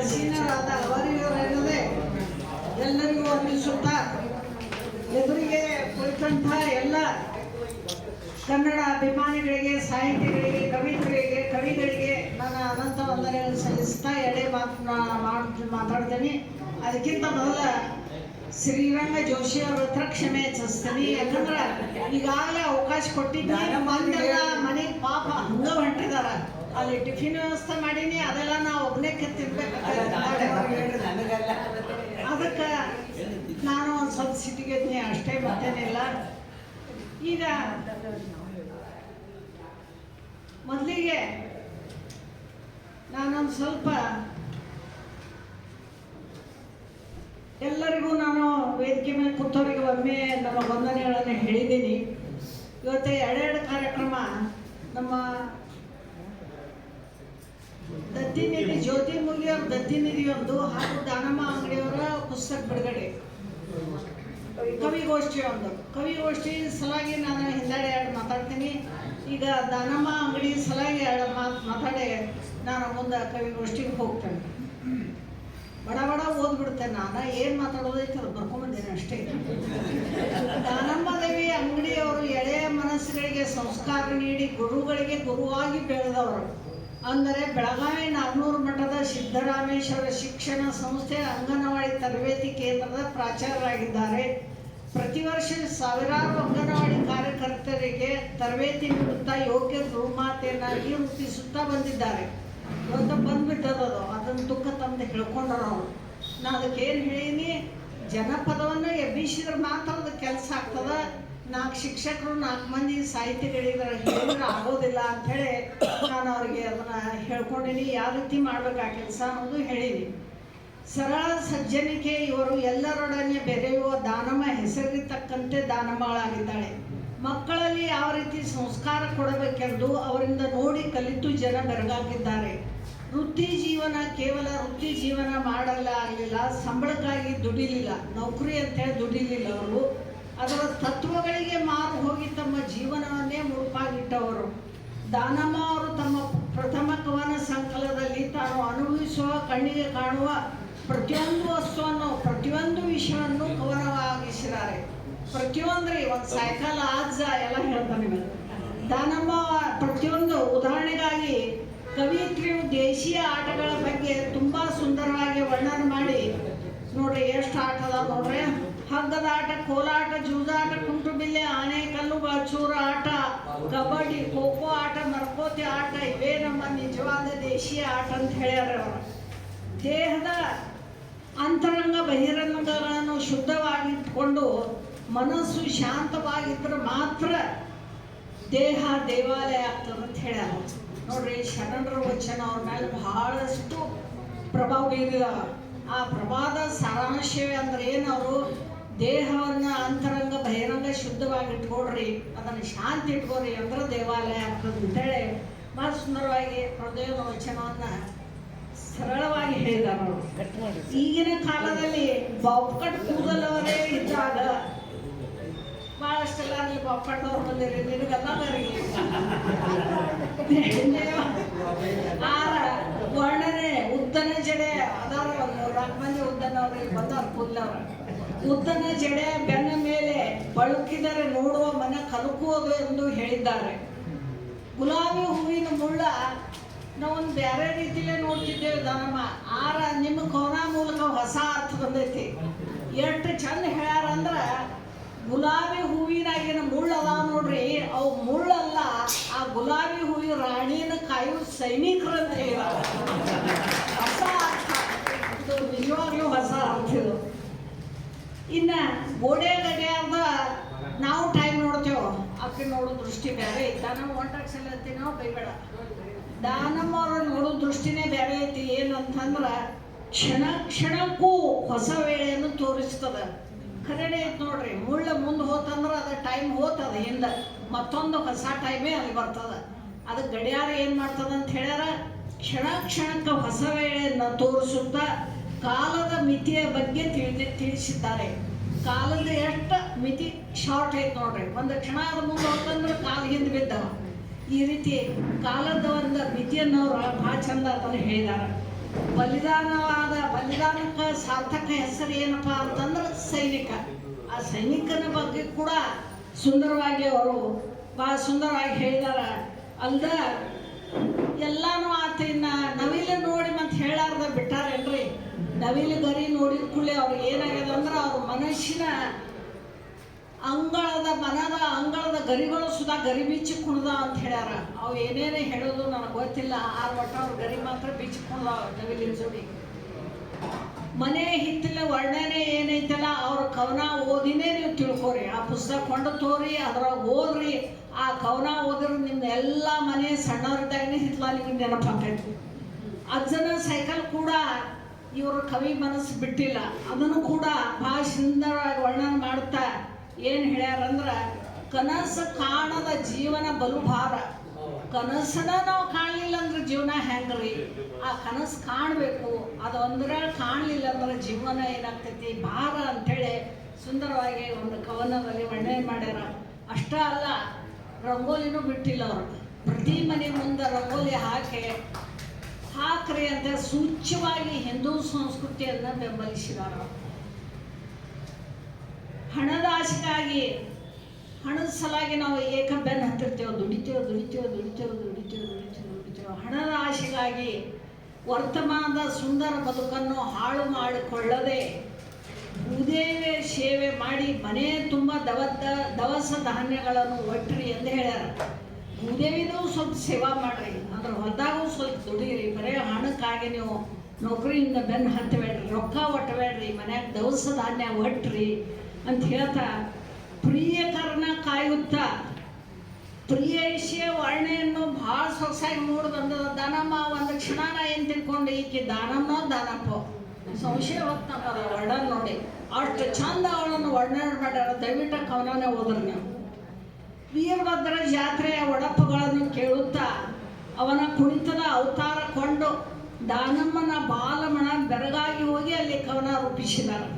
ಆಸೀನರಾದ ಅವರಿವರೆಲ್ಲದೆ ಎಲ್ಲರಿಗೂ ವಂದಿಸುತ್ತಾ ಎದುರಿಗೆ ಕುಳಿತಂಥ ಎಲ್ಲ ಕನ್ನಡ ಅಭಿಮಾನಿಗಳಿಗೆ, ಸಾಹಿತಿಗಳಿಗೆ, ಕವಿಗಳಿಗೆ ನಾನು ಅನಂತ ವಂದನೆಗಳನ್ನು ಸಲ್ಲಿಸ್ತಾ ಎಡೆ ಮಾತಾಡ್ತೇನೆ. ಅದಕ್ಕಿಂತ ಮೊದಲ ಶ್ರೀರಂಗ ಜೋಶಿ ಅವ್ರ ಹತ್ರ ಕ್ಷಮೆ ಯಾಚಿಸ್ತೀನಿ. ಯಾಕಂದ್ರೆ ಈಗಾಗಲೇ ಅವಕಾಶ ಕೊಟ್ಟಿದ್ದೀನಿ, ಮಂದೆಲ್ಲ ಮನೆಗೆ ಪಾಪ ಹಂಗ ಹೊಂಟಿದಾರ. ಅಲ್ಲಿ ಟಿಫಿನ್ ವ್ಯವಸ್ಥೆ ಮಾಡೀನಿ, ಅದೆಲ್ಲ ನಾವು ಒಬ್ಬನೇ ತಿನ್ಬೇಕಾಗ್ತದೆ. ಅದಕ್ಕೆ ನಾನು ಒಂದು ಸ್ವಲ್ಪ ಸಿಟಿಗೆದ್ನಿ ಅಷ್ಟೇ, ಮತ್ತೇನಿಲ್ಲ. ಈಗ ಮೊದಲಿಗೆ ನಾನೊಂದು ಸ್ವಲ್ಪ ಎಲ್ಲರಿಗೂ ನಾನು ವೇದಿಕೆ ಮೇಲೆ ಕೂತವರಿಗೆ ಒಮ್ಮೆ ನಮ್ಮ ವಂದನೆಗಳನ್ನು ಹೇಳಿದ್ದೀನಿ. ಇವತ್ತು ಎರಡೆರಡು ಕಾರ್ಯಕ್ರಮ ನಮ್ಮ ದತ್ತಿನಿಧಿ ಜ್ಯೋತಿರ್ಮುಗಿ ಅವ್ರ ದತ್ತಿನಿಧಿ ಒಂದು, ಹಾಗೂ ದಾನಮ್ಮ ಅಂಗಡಿಯವರ ಪುಸ್ತಕ ಬಿಡುಗಡೆ, ಕವಿಗೋಷ್ಠಿ ಒಂದು. ಕವಿಗೋಷ್ಠಿ ಸಲಾಗಿ ನಾನು ಹಿಂದಾಡಿ ಎರಡು ಮಾತಾಡ್ತೀನಿ. ಈಗ ದಾನಮ್ಮ ಅಂಗಡಿ ಸಲಾಗಿ ಎರಡು ಮಾತಾಡಿ ನಾನು ಮುಂದೆ ಕವಿಗೋಷ್ಠಿಗೆ ಹೋಗ್ತೇನೆ. ಬಡ ಓದ್ಬಿಡ್ತೇನೆ. ನಾನು ಏನು ಮಾತಾಡೋದೈತೆ ಅದು ಬರ್ಕೊಂಬಂದೇನೆ ಅಷ್ಟೇ. ದಾನಮ್ಮ ದೇವಿ ಅಂಗಡಿಯವರು ಎಳೆಯ ಮನಸ್ಸುಗಳಿಗೆ ಸಂಸ್ಕಾರ ನೀಡಿ ಗುರುಗಳಿಗೆ ಗುರುವಾಗಿ ಬೆಳೆದವರು. ಅಂದರೆ ಬೆಳಗಾವಿ ನಾಗನೂರು ಮಠದ ಸಿದ್ದರಾಮೇಶ್ವರ ಶಿಕ್ಷಣ ಸಂಸ್ಥೆ ಅಂಗನವಾಡಿ ತರಬೇತಿ ಕೇಂದ್ರದ ಪ್ರಾಚಾರ್ಯರಾಗಿದ್ದಾರೆ. ಪ್ರತಿ ವರ್ಷ ಸಾವಿರಾರು ಅಂಗನವಾಡಿ ಕಾರ್ಯಕರ್ತರಿಗೆ ತರಬೇತಿ ನೀಡುತ್ತಾ ಯೋಗ್ಯ ಗುರುಮಾತೆಯನ್ನಾಗಿ ರೂಪಿಸುತ್ತಾ ಬಂದಿದ್ದಾರೆ. ಇವತ್ತು ಬಂದ್ಬಿಟ್ಟದದು, ಅದನ್ನು ದುಃಖ ತಮ್ಮದು ಹೇಳ್ಕೊಂಡ್ರು ಅವರು. ನಾನು ಅದಕ್ಕೆ ಏನು ಹೇಳೀನಿ, ಜನಪದವನ್ನು ಎಬ್ಬಿಸಿದ್ರೆ ಮಾತ್ರ ಅದು ಕೆಲಸ ಆಗ್ತದೆ. 4 ಶಿಕ್ಷಕರು 4 ಮಂದಿ ಸಾಹಿತಿಗಳಿದ್ದಾರೆ, ಹೇಳಿದ್ರೆ ಆಗೋದಿಲ್ಲ ಅಂಥೇಳಿ ನಾನು ಅವ್ರಿಗೆ ಅದನ್ನು ಹೇಳ್ಕೊಂಡೀನಿ. ಯಾವ ರೀತಿ ಮಾಡ್ಬೇಕು ಆ ಕೆಲಸ ಅನ್ನೋದು ಹೇಳೀನಿ. ಸರಳ ಸಜ್ಜನಿಕೆ ಇವರು ಎಲ್ಲರೊಡನೆ ಬೆರೆಯುವ ದಾನಮ್ಮ ಹೆಸರಿಗೆ ತಕ್ಕಂತೆ ದಾನಮ್ಮಳಾಗಿದ್ದಾಳೆ. ಮಕ್ಕಳಲ್ಲಿ ಯಾವ ರೀತಿ ಸಂಸ್ಕಾರ ಕೊಡಬೇಕೆಂದು ಅವರಿಂದ ನೋಡಿ ಕಲಿತು ಜನ ಬೆರಗಾಗಿದ್ದಾರೆ. ವೃತ್ತಿ ಜೀವನ ಕೇವಲ ವೃತ್ತಿ ಜೀವನ ಮಾಡಲ್ಲ ಆಗಲಿಲ್ಲ, ಸಂಬಳಕ್ಕಾಗಿ ದುಡಿಲಿಲ್ಲ, ನೌಕರಿ ಅಂತೇಳಿ ದುಡಿಲಿಲ್ಲ ಅವರು. ಅದರ ತತ್ವಗಳಿಗೆ ಮಾರು ಹೋಗಿ ತಮ್ಮ ಜೀವನವನ್ನೇ ಮುಡುಪಾಗಿಟ್ಟವರು. ದಾನಮ್ಮ ಅವರು ತಮ್ಮ ಪ್ರಥಮ ಕವನ ಸಂಕಲನದಲ್ಲಿ ತಾನು ಅನುಭವಿಸುವ, ಕಣ್ಣಿಗೆ ಕಾಣುವ ಪ್ರತಿಯೊಂದು ವಸ್ತುವನ್ನು, ಪ್ರತಿಯೊಂದು ವಿಷಯವನ್ನು ಕವನವಾಗಿಸಿದ್ದಾರೆ. ಪ್ರತಿಯೊಂದ್ರಿ ಒಂದು ಸೈಕಲ್ ಆಜ ಎಲ್ಲ ಹೇಳ್ತಾನೆ. ದಾನಮ್ಮ ಪ್ರತಿಯೊಂದು ಉದಾಹರಣೆಗಾಗಿ ಕವಿಯತ್ರಿಯು ದೇಶೀಯ ಆಟಗಳ ಬಗ್ಗೆ ತುಂಬ ಸುಂದರವಾಗಿ ವರ್ಣನೆ ಮಾಡಿ, ನೋಡ್ರಿ ಎಷ್ಟು ಆಟ ಅದಾವ ನೋಡ್ರಿ. ಹಗ್ಗದ ಆಟ, ಕೋಲಾಟ, ಜೂಜಾಟ, ಕುಂಟುಬಿಲ್ಲೆ, ಆಣೆಕಲ್ಲು, ಚೂರ ಆಟ, ಕಬಡ್ಡಿ, ಖೋ ಖೋ ಆಟ, ಮರಕೋತಿ ಆಟ, ಇವೇ ನಮ್ಮ ನಿಜವಾದ ದೇಶೀಯ ಆಟ ಅಂತ ಹೇಳ್ಯಾರ ಅವರು. ದೇಹದ ಅಂತರಂಗ ಬಹಿರಂಗಗಳನ್ನು ಶುದ್ಧವಾಗಿಟ್ಕೊಂಡು ಮನಸ್ಸು ಶಾಂತವಾಗಿದ್ದರೆ ಮಾತ್ರ ದೇಹ ದೇವಾಲಯ ಆಗ್ತದೆ ಅಂತ ಹೇಳ್ಯಾರ. ನೋಡ್ರಿ, ಶರಣರ ವಚನ ಅವ್ರ ಮೇಲೆ ಬಹಳಷ್ಟು ಪ್ರಭಾವ ಬೀರಿದ. ಆ ಪ್ರಭಾವದ ಸಾರಾಂಶವೇ ಅಂದ್ರೆ ಏನವರು, ದೇಹವನ್ನು ಅಂತರಂಗ ಬಹಿರಂಗ ಶುದ್ಧವಾಗಿಟ್ಕೊಡ್ರಿ, ಅದನ್ನು ಶಾಂತಿ ಇಟ್ಕೊಡ್ರಿ ಅಂದ್ರೆ ದೇವಾಲಯ ಆಗ್ತದೆ ಅಂತೇಳಿ ಬಹಳ ಸುಂದರವಾಗಿ ಹೃದಯದ ವಚನವನ್ನು ಸರಳವಾಗಿ ಹೇಳಿದಾರ ಅವರು. ಈಗಿನ ಕಾಲದಲ್ಲಿ ಬಾಬ್ಕಟ್ ಕೂದಲವರೇ ಇದ್ದಾಗ ಬಹಳಷ್ಟೆಲ್ಲ ಅಲ್ಲಿ ಬಾಬ್ಕಟ್ಟವ್ರು ಬಂದಿರಿ, ನಿನಗೆಲ್ಲ ಆರ ವರ್ಣನೆ ಉದ್ದನ ಜಡೆ ಅದಾರ. ಒಂದು 4 ಮಂದಿ ಉದ್ದನವ್ರಿಗೆ ಬಂದವ್ರು ಕೂದಲವ್ರ. ಉದ್ದನ ಜಡೆ ಬೆನ್ನ ಮೇಲೆ ಬಳುಕಿದರೆ ನೋಡುವ ಮನ ಕಲುಕುವುದು ಎಂದು ಹೇಳಿದ್ದಾರೆ. ಗುಲಾಬಿ ಹೂವಿನ ಮುಳ್ಳ ನಾವೊಂದು ಬೇರೆ ರೀತಿಲೇ ನೋಡ್ತಿದ್ದೇವೆ ದಾನಮ್ಮ. ಆರ ನಿಮ್ಮ ಕವನ ಮೂಲಕ ಹೊಸ ಅರ್ಥ ಬಂದೈತಿ. ಎಷ್ಟು ಚಂದ ಹೇಳ್ಯಾರ ಅಂದ್ರೆ, ಗುಲಾಬಿ ಹೂವಿನಾಗಿನ ಮುಳ್ಳು ಅದಾವ ನೋಡ್ರಿ, ಅವು ಮುಳ್ಳಲ್ಲ, ಆ ಗುಲಾಬಿ ಹೂವಿನ ರಾಣಿನ ಕಾಯುವ ಸೈನಿಕರು ಅಂತ ಹೇಳಿದಾರ. ಹೊಸ ಅರ್ಥ ಇದು, ನಿಜವಾಗ್ಲೂ ಹೊಸ ಅರ್ಥ ಇದು. ಇನ್ನು ಗೋಡೆ ಗಡಿಯಾರ್ದ ನಾವು ಟೈಮ್ ನೋಡ್ತೇವೆ, ಆಕೆ ನೋಡೋ ದೃಷ್ಟಿ ಬೇರೆ ಐತಿ. ನಾವು ಒಂಟಾಕ್ಸಲ್ಲ ಅಂತೀವಿ, ನಾವು ಬೈಬೇಡ. ದಾನಮ್ಮ ಅವ್ರ ನೋಡೋ ದೃಷ್ಟಿನೇ ಬೇರೆ ಐತಿ. ಏನಂತಂದ್ರೆ ಕ್ಷಣ ಕ್ಷಣಕ್ಕೂ ಹೊಸ ವೇಳೆಯನ್ನು ತೋರಿಸ್ತದೆ. ಖರೇನೆ ಐತೆ ನೋಡ್ರಿ, ಮುಳ್ಳ ಮುಂದೆ ಹೋತಂದ್ರೆ ಅದು ಟೈಮ್ ಹೋತದ, ಹಿಂದೆ ಮತ್ತೊಂದು ಹೊಸ ಟೈಮೇ ಅಲ್ಲಿ ಬರ್ತದೆ. ಅದು ಗಡಿಯಾರ ಏನು ಮಾಡ್ತದೆ ಅಂತ ಹೇಳ್ಯಾರ, ಕ್ಷಣ ಕ್ಷಣಕ್ಕೆ ಹೊಸ ವೇಳೆಯನ್ನು ತೋರಿಸುತ್ತಾ ಕಾಲದ ಮಿತಿಯ ಬಗ್ಗೆ ತಿಳಿಸಿದ್ದಾರೆ. ಕಾಲದ ಎಷ್ಟು ಮಿತಿ ಶಾರ್ಟ್ ಐತೆ ನೋಡ್ರಿ, ಒಂದು ಕ್ಷಣ ಅದ ಮುಂದೆ ಹೋಗ್ತಂದ್ರೆ ಕಾಲ ಹಿಂದೆ ಬಿದ್ದವ. ಈ ರೀತಿ ಕಾಲದ ಒಂದು ಮಿತಿಯನ್ನು ಅವ್ರು ಭಾಳ ಚಂದ ಅದನ್ನು ಹೇಳಿದಾರೆ. ಬಲಿದಾನಕ್ಕೆ ಸಾರ್ಥಕ ಹೆಸರು ಏನಪ್ಪ ಅಂತಂದ್ರೆ ಸೈನಿಕ. ಆ ಸೈನಿಕನ ಬಗ್ಗೆ ಕೂಡ ಸುಂದರವಾಗಿ ಅವರು ಭಾಳ ಸುಂದರವಾಗಿ ಹೇಳಿದಾರ. ಅಲ್ದ ಎಲ್ಲಾನು ಆತ ಇನ್ನ ನವಿಲು ನೋಡಿ ಮತ್ತೆ ಹೇಳಾರ್ದ ಬಿಟ್ಟಾರೇನ್ರಿ. ನವಿಲು ಗರಿ ನೋಡಿದ ಕೂಡಲೇ ಅವ್ರಿಗೆ ಏನಾಗ್ಯದ ಅಂದ್ರೆ ಅವ್ರ ಮನಸ್ಸಿನ ಮನದ ಅಂಗಳದ ಗರಿಗಳು ಸುಧಾ ಗರಿ ಬೀಚಿ ಕುಣ್ದ ಅಂತ ಹೇಳ್ಯಾರ. ಅವು ಏನೇನೇ ಹೇಳೋದು ನನಗೆ ಗೊತ್ತಿಲ್ಲ. ಒಟ್ಟು ಅವ್ರ ಗರಿ ಮಾತ್ರ ಬೀಚಿ ಕುಣ್ದ ನವಿಲಿನ ಜೋಡಿ. ಮನೆ ಹಿತ್ತಲ ವರ್ಣನೆ ಏನೈತಲ್ಲ ಅವ್ರ ಕವನ ಓದಿನೇ ನೀವು ತಿಳ್ಕೊರಿ. ಆ ಪುಸ್ತಕ ಕೊಂಡು ತೋರಿ, ಅದ್ರಾಗ ಓದ್ರಿ. ಆ ಕವನ ಓದಿದ್ರೆ ನಿಮ್ಮ ಎಲ್ಲ ಮನೆ ಸಣ್ಣವ್ರಿದ್ದಾಗನೇ ಹಿತ್ತಲ ನಿಮಗೆ ನೆನಪಾಕೈತಿ. ಅಜ್ಜನ ಸೈಕಲ್ ಕೂಡ ಇವರು ಕವಿ ಮನಸ್ಸು ಬಿಟ್ಟಿಲ್ಲ. ಅದನ್ನು ಕೂಡ ಭಾಳ ಸುಂದರವಾಗಿ ವರ್ಣನೆ ಮಾಡ್ತಾ ಏನು ಹೇಳ್ಯಾರಂದ್ರೆ, ಕನಸು ಕಾಣದ ಜೀವನ ಬಲು ಭಾರ. ಕನಸನ್ನ ನಾವು ಕಾಣಲಿಲ್ಲ ಅಂದ್ರೆ ಜೀವನ ಹೆಂಗ್ರಿ? ಆ ಕನಸು ಕಾಣಬೇಕು. ಅದು ಅಂದ್ರೆ ಕಾಣಲಿಲ್ಲ ಅಂದ್ರೆ ಜೀವನ ಏನಾಗ್ತೈತಿ ಭಾರ ಅಂಥೇಳಿ ಸುಂದರವಾಗಿ ಒಂದು ಕವನದಲ್ಲಿ ವರ್ಣನೆ ಮಾಡ್ಯಾರ. ಅಷ್ಟ ಅಲ್ಲ, ರಂಗೋಲಿನೂ ಬಿಟ್ಟಿಲ್ಲ ಅವರು. ಪ್ರತಿ ಮನೆ ಮುಂದೆ ರಂಗೋಲಿ ಹಾಕ್ರಿ ಅಂತ ಸೂಚ್ಯವಾಗಿ ಹಿಂದೂ ಸಂಸ್ಕೃತಿಯನ್ನು ಬೆಂಬಲಿಸಿದಾರ. ಹಣದ ಆಸೆಗಾಗಿ, ಹಣದ ಸಲಾಗಿ ನಾವು ಬೆನ್ನು ಹತ್ತಿರ್ತೇವೆ, ದುಡಿತೇವೆ. ಹಣದ ಆಸೆಗಾಗಿ ವರ್ತಮಾನದ ಸುಂದರ ಬದುಕನ್ನು ಹಾಳು ಮಾಡಿಕೊಳ್ಳದೆ ಭೂದೇವಿ ಸೇವೆ ಮಾಡಿ ಮನೆ ತುಂಬ ದವಸ ಧಾನ್ಯಗಳನ್ನು ಒಟ್ಟಿರಿ ಎಂದು ಹೇಳ್ಯಾರ. ಭೂದೇವಿನೂ ಸ್ವಲ್ಪ ಸೇವಾ ಮಾಡ್ರಿ, ಅಂದ್ರೆ ಹೊಲದಾಗೂ ಸ್ವಲ್ಪ ದುಡೀರಿ. ಬರೀ ಹಣಕ್ಕಾಗಿ ನೀವು ನೌಕರಿಯಿಂದ ಬೆನ್ನು ಹತ್ತಬೇಡ್ರಿ, ರೊಕ್ಕ ಒಟ್ಟಬೇಡ್ರಿ, ಮನ್ಯಾಗ ದವಸ ಧಾನ್ಯ ಒಟ್ರಿ ಅಂತ ಹೇಳ್ತಾ, ಪ್ರಿಯಕರನ ಕಾಯುತ್ತಾ ಪ್ರಿಯೇಶಿಯ ವರ್ಣೆಯನ್ನು ಭಾಳ ಸೊಗಸಾಗಿ ನೋಡಿ ಬಂದದ. ದಾನಮ್ಮ ಒಂದು ಕ್ಷಣನ ಏನು ತಿಳ್ಕೊಂಡು ಈಕೆ ದಾನಮ್ಮನೋ ದಾನಪ್ಪ ಸಂಶಯ ಹೊತ್ತಂಬದ ವರ್ಣನೆ ನೋಡಿ. ಅಷ್ಟು ಚಂದ ಅವಳನ್ನು ವರ್ಣನೆ ಮಾಡ್ಯಾರ. ದಯವಿಟ್ಟು ಕವನನೇ ಓದ್ರಿ ನೀವು. ವೀರಭದ್ರ ಜಾತ್ರೆಯ ಒಡಪುಗಳನ್ನು ಕೇಳುತ್ತಾ ಅವನ ಕುಣಿತದ ಅವತಾರ ಕೊಂಡು ದಾನಮ್ಮನ ಬಾಲಮಣ ಬೆರಗಾಗಿ ಹೋಗಿ ಅಲ್ಲಿ ಕವನ ರೂಪಿಸಿದ್ದಾರೆ.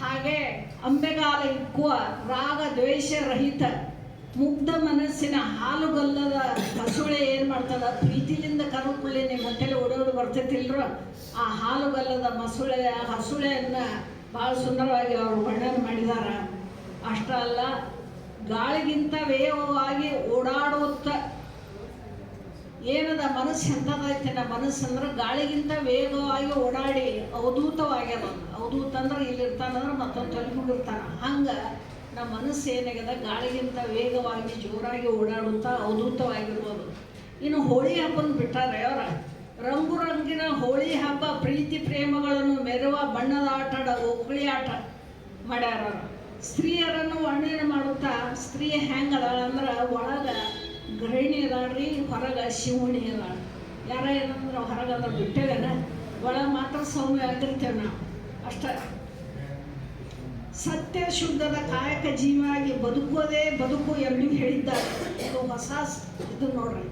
ಹಾಗೆ ಅಂಬೆಗಾಲ ಇಕ್ಕುವ ರಾಗ ದ್ವೇಷ ರಹಿತ ಮುಗ್ಧ ಮನಸ್ಸಿನ ಹಾಲುಗಲ್ಲದ ಹಸುಳೆ ಏನು ಮಾಡ್ತದ, ಪ್ರೀತಿಲಿಂದ ಕರುಕುಳ್ಳಿ ನಿಮ್ಮ ಹೊಟ್ಟೆಲಿ ಓಡೋಡು ಬರ್ತೈತಿಲ್ರ, ಆ ಹಾಲುಗಲ್ಲದ ಹಸುಳೆಯನ್ನು ಭಾಳ ಸುಂದರವಾಗಿ ಅವರು ವರ್ಣನೆ ಮಾಡಿದ್ದಾರೆ. ಅಷ್ಟ ಅಲ್ಲ, ಗಾಳಿಗಿಂತ ವೇಗವಾಗಿ ಓಡಾಡುತ್ತ ಏನದ ಮನಸ್ಸು ಎಂಥದೈತೆ, ನಮ್ಮ ಮನಸ್ಸು ಅಂದ್ರೆ ಗಾಳಿಗಿಂತ ವೇಗವಾಗಿ ಓಡಾಡಿ ಅವಧೂತವಾಗ್ಯದ. ಅವಧೂತ ಅಂದ್ರೆ ಇಲ್ಲಿರ್ತಾನಂದ್ರೆ ಮತ್ತೊಂದು ತೊಲಗಿರ್ತಾನೆ. ಹಂಗೆ ನಮ್ಮ ಮನಸ್ಸು ಏನಾಗ್ಯದ, ಗಾಳಿಗಿಂತ ವೇಗವಾಗಿ ಜೋರಾಗಿ ಓಡಾಡುತ್ತಾ ಅವಧೂತವಾಗಿರ್ಬೋದು. ಇನ್ನು ಹೋಳಿ ಹಬ್ಬನ ಬಿಟ್ಟಾರೆ ಅವರ. ರಂಗು ರಂಗಿನ ಹೋಳಿ ಹಬ್ಬ ಪ್ರೀತಿ ಪ್ರೇಮಗಳನ್ನು ಮೆರುವ ಬಣ್ಣದ ಆಟದ ಓಕಳಿ ಆಟ ಮಾಡ್ಯಾರ. ಸ್ತ್ರೀಯರನ್ನು ವರ್ಣನೆ ಮಾಡುತ್ತಾ ಸ್ತ್ರೀ ಹೆಂಗದಾಳ ಅಂದ್ರೆ ಒಳಗೆ ಗೃಹಿಣಿ ಅದಾಳ್ರಿ, ಹೊರಗೆ ಶಿವಣಿ ಅದಾಳ. ಯಾರ ಏನಂದ್ರೆ ಹೊರಗಂದ್ರೆ ಬಿಟ್ಟೇವೇನ, ಒಳಗೆ ಮಾತ್ರ ಸೌಮ್ಯ ಆಗಿರ್ತೇವೆ ನಾವು ಅಷ್ಟ. ಸತ್ಯ ಶುದ್ಧದ ಕಾಯಕ ಜೀವಿಯಾಗಿ ಬದುಕುವುದೇ ಬದುಕು ಎಂದು ಹೇಳಿದ್ದಾರೆ. ಇದು ಹೊಸ ಇದು ನೋಡ್ರಿ.